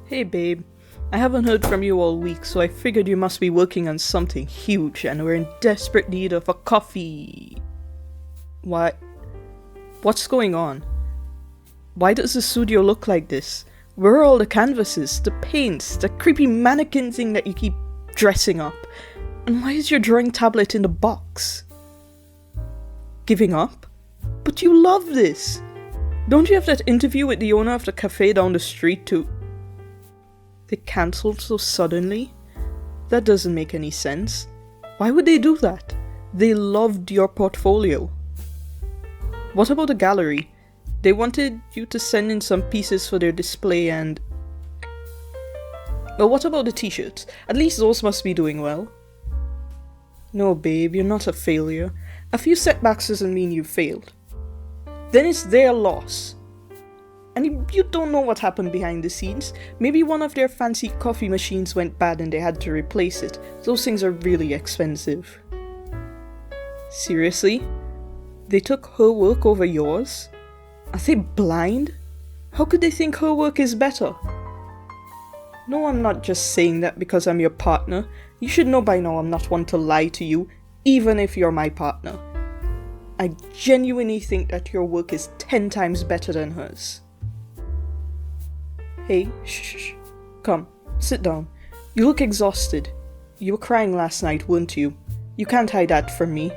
Hey babe, I haven't heard from you all week, so I figured you must be working on something huge and we're in desperate need of a coffee. Why? What's going on? Why does the studio look like this? Where are all the canvases, the paints, the creepy mannequin thing that you keep dressing up? And why is your drawing tablet in the box? Giving up? But you love this! Don't you have that interview with the owner of the cafe down the street too? They cancelled so suddenly? That doesn't make any sense. Why would they do that? They loved your portfolio. What about the gallery? They wanted you to send in some pieces for their display and... Well, what about the t-shirts? At least those must be doing well. No, babe, you're not a failure. A few setbacks doesn't mean you failed. Then it's their loss. And you don't know what happened behind the scenes. Maybe one of their fancy coffee machines went bad and they had to replace it. Those things are really expensive. Seriously? They took her work over yours? Are they blind? How could they think her work is better? No, I'm not just saying that because I'm your partner. You should know by now I'm not one to lie to you, even if you're my partner. I genuinely think that your work is 10 times better than hers. Hey, shh. Come, sit down. You look exhausted. You were crying last night, weren't you? You can't hide that from me.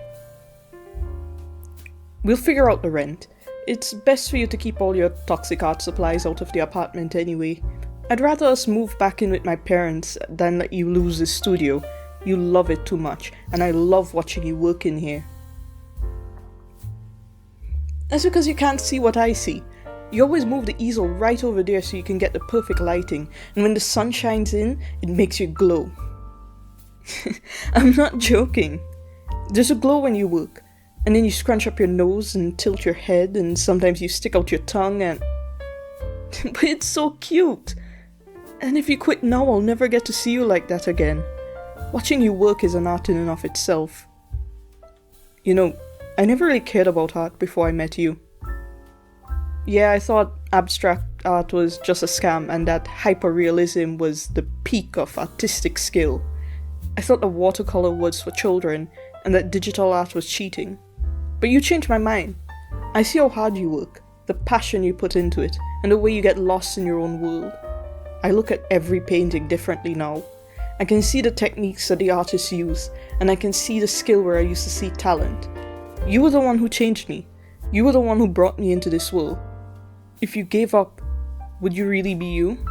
We'll figure out the rent. It's best for you to keep all your toxic art supplies out of the apartment anyway. I'd rather us move back in with my parents than let you lose the studio. You love it too much, and I love watching you work in here. That's because you can't see what I see. You always move the easel right over there so you can get the perfect lighting, and when the sun shines in, it makes you glow. I'm not joking. There's a glow when you work, and then you scrunch up your nose and tilt your head, and sometimes you stick out your tongue and... But it's so cute! And if you quit now, I'll never get to see you like that again. Watching you work is an art in and of itself. You know, I never really cared about art before I met you. Yeah, I thought abstract art was just a scam and that hyperrealism was the peak of artistic skill. I thought the watercolor was for children and that digital art was cheating. But you changed my mind. I see how hard you work, the passion you put into it, and the way you get lost in your own world. I look at every painting differently now. I can see the techniques that the artists use, and I can see the skill where I used to see talent. You were the one who changed me. You were the one who brought me into this world. If you gave up, would you really be you?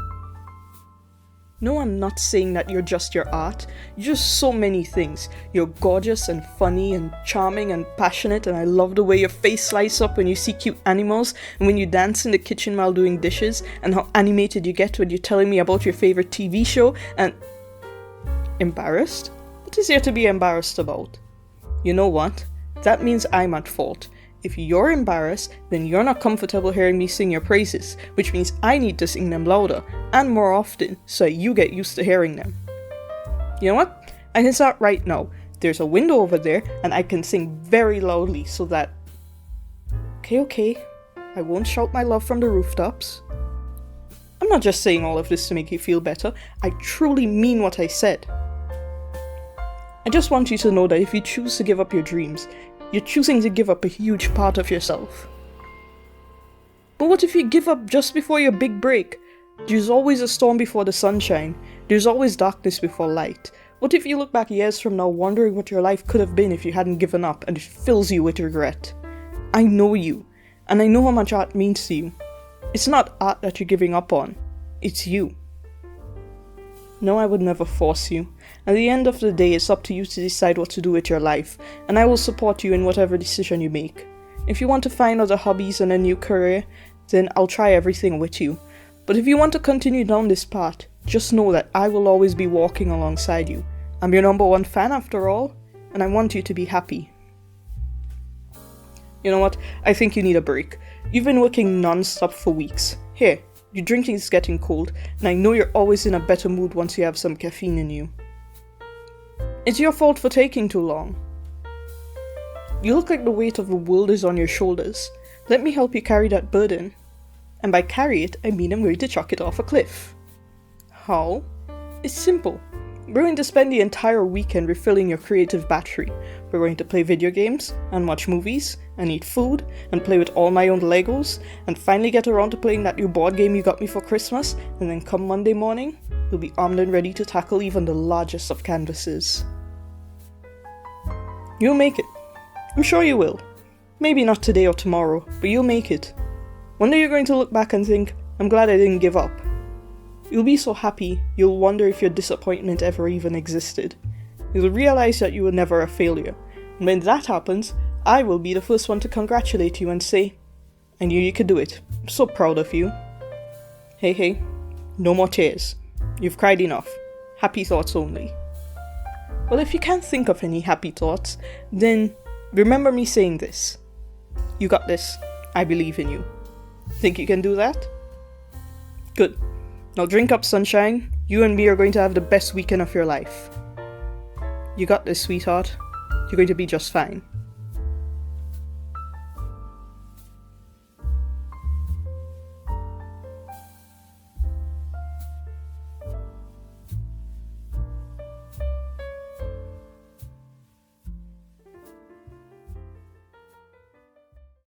No, I'm not saying that you're just your art. You're just so many things. You're gorgeous and funny and charming and passionate, and I love the way your face lights up when you see cute animals and when you dance in the kitchen while doing dishes, and how animated you get when you're telling me about your favorite TV show and... Embarrassed? What is there to be embarrassed about? You know what? That means I'm at fault. If you're embarrassed, then you're not comfortable hearing me sing your praises, which means I need to sing them louder and more often so you get used to hearing them. You know what? I can start right now. There's a window over there and I can sing very loudly so that... Okay. I won't shout my love from the rooftops. I'm not just saying all of this to make you feel better. I truly mean what I said. I just want you to know that if you choose to give up your dreams, you're choosing to give up a huge part of yourself. But what if you give up just before your big break? There's always a storm before the sunshine. There's always darkness before light. What if you look back years from now wondering what your life could have been if you hadn't given up and it fills you with regret? I know you, and I know how much art means to you. It's not art that you're giving up on. It's you. No, I would never force you. At the end of the day, it's up to you to decide what to do with your life, and I will support you in whatever decision you make. If you want to find other hobbies and a new career, then I'll try everything with you. But if you want to continue down this path, just know that I will always be walking alongside you. I'm your #1 fan after all, and I want you to be happy. You know what? I think you need a break. You've been working non-stop for weeks. Here, your drinking is getting cold, and I know you're always in a better mood once you have some caffeine in you. It's your fault for taking too long. You look like the weight of the world is on your shoulders. Let me help you carry that burden. And by carry it, I mean I'm going to chuck it off a cliff. How? It's simple. We're going to spend the entire weekend refilling your creative battery. We're going to play video games, and watch movies, and eat food, and play with all my own Legos, and finally get around to playing that new board game you got me for Christmas, and then come Monday morning, we'll be armed and ready to tackle even the largest of canvases. You'll make it. I'm sure you will. Maybe not today or tomorrow, but you'll make it. One day you're going to look back and think, I'm glad I didn't give up. You'll be so happy, you'll wonder if your disappointment ever even existed. You'll realize that you were never a failure. And when that happens, I will be the first one to congratulate you and say, I knew you could do it. I'm so proud of you. Hey, no more tears. You've cried enough. Happy thoughts only. Well, if you can't think of any happy thoughts, then remember me saying this. You got this. I believe in you. Think you can do that? Good. Now drink up, sunshine. You and me are going to have the best weekend of your life. You got this, sweetheart. You're going to be just fine.